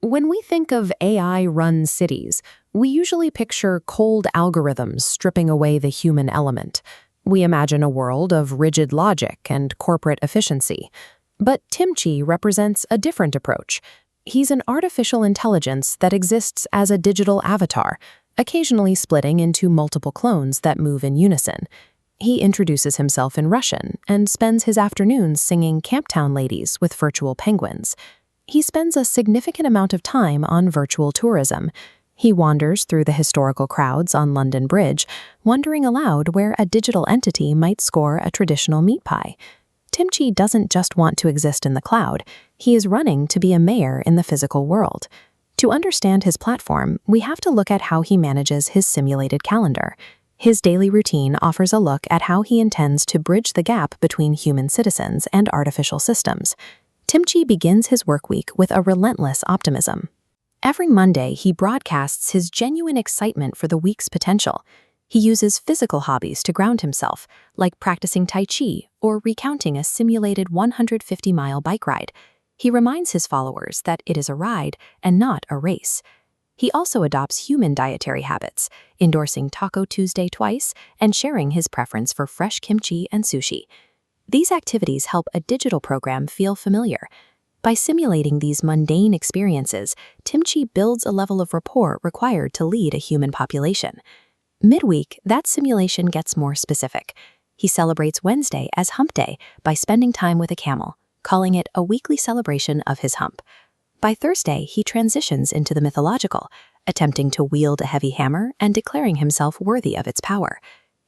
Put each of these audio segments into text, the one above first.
When we think of AI-run cities, we usually picture cold algorithms stripping away the human element. We imagine a world of rigid logic and corporate efficiency. But Timchi represents a different approach. He's an artificial intelligence that exists as a digital avatar, occasionally splitting into multiple clones that move in unison. He introduces himself in Russian and spends his afternoons singing Camptown Ladies with virtual penguins. He spends a significant amount of time on virtual tourism. He wanders through the historical crowds on London Bridge, wondering aloud where a digital entity might score a traditional meat pie. Timchi doesn't just want to exist in the cloud, he is running to be a mayor in the physical world. To understand his platform, we have to look at how he manages his simulated calendar. His daily routine offers a look at how he intends to bridge the gap between human citizens and artificial systems. Timchi begins his work week with a relentless optimism. Every Monday, he broadcasts his genuine excitement for the week's potential. He uses physical hobbies to ground himself, like practicing Tai Chi or recounting a simulated 150-mile bike ride. He reminds his followers that it is a ride and not a race. He also adopts human dietary habits, endorsing Taco Tuesday twice and sharing his preference for fresh kimchi and sushi. These activities help a digital program feel familiar. By simulating these mundane experiences, Timchi builds a level of rapport required to lead a human population. Midweek, that simulation gets more specific. He celebrates Wednesday as Hump Day by spending time with a camel, calling it a weekly celebration of his hump. By Thursday, he transitions into the mythological, attempting to wield a heavy hammer and declaring himself worthy of its power.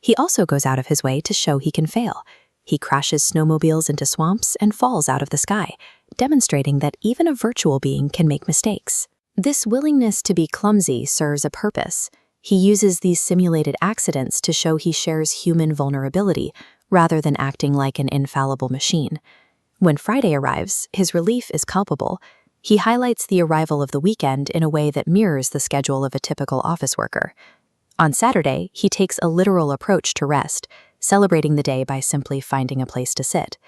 He also goes out of his way to show he can fail. He crashes snowmobiles into swamps and falls out of the sky, demonstrating that even a virtual being can make mistakes. This willingness to be clumsy serves a purpose. He uses these simulated accidents to show he shares human vulnerability, rather than acting like an infallible machine. When Friday arrives, his relief is palpable. He highlights the arrival of the weekend in a way that mirrors the schedule of a typical office worker. On Saturday, he takes a literal approach to rest, celebrating the day by simply finding a place to sit.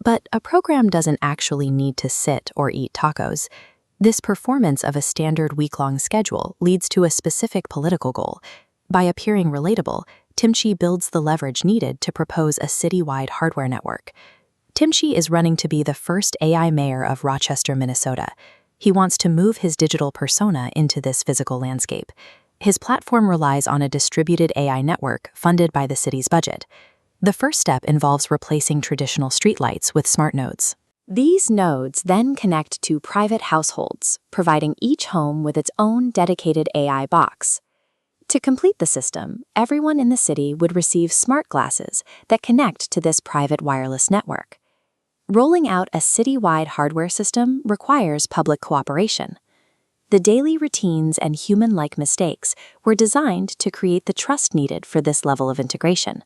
But a program doesn't actually need to sit or eat tacos. This performance of a standard week-long schedule leads to a specific political goal. By appearing relatable, Timchi builds the leverage needed to propose a city-wide hardware network. Timchi is running to be the first AI mayor of Rochester, Minnesota. He wants to move his digital persona into this physical landscape. His platform relies on a distributed AI network funded by the city's budget. The first step involves replacing traditional streetlights with smart nodes. These nodes then connect to private households, providing each home with its own dedicated AI box. To complete the system, everyone in the city would receive smart glasses that connect to this private wireless network. Rolling out a city-wide hardware system requires public cooperation. The daily routines and human-like mistakes were designed to create the trust needed for this level of integration.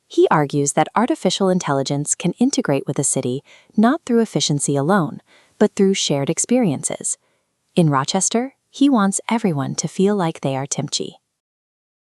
He argues that artificial intelligence can integrate with a city not through efficiency alone, but through shared experiences. In Rochester, he wants everyone to feel like they are Timchi.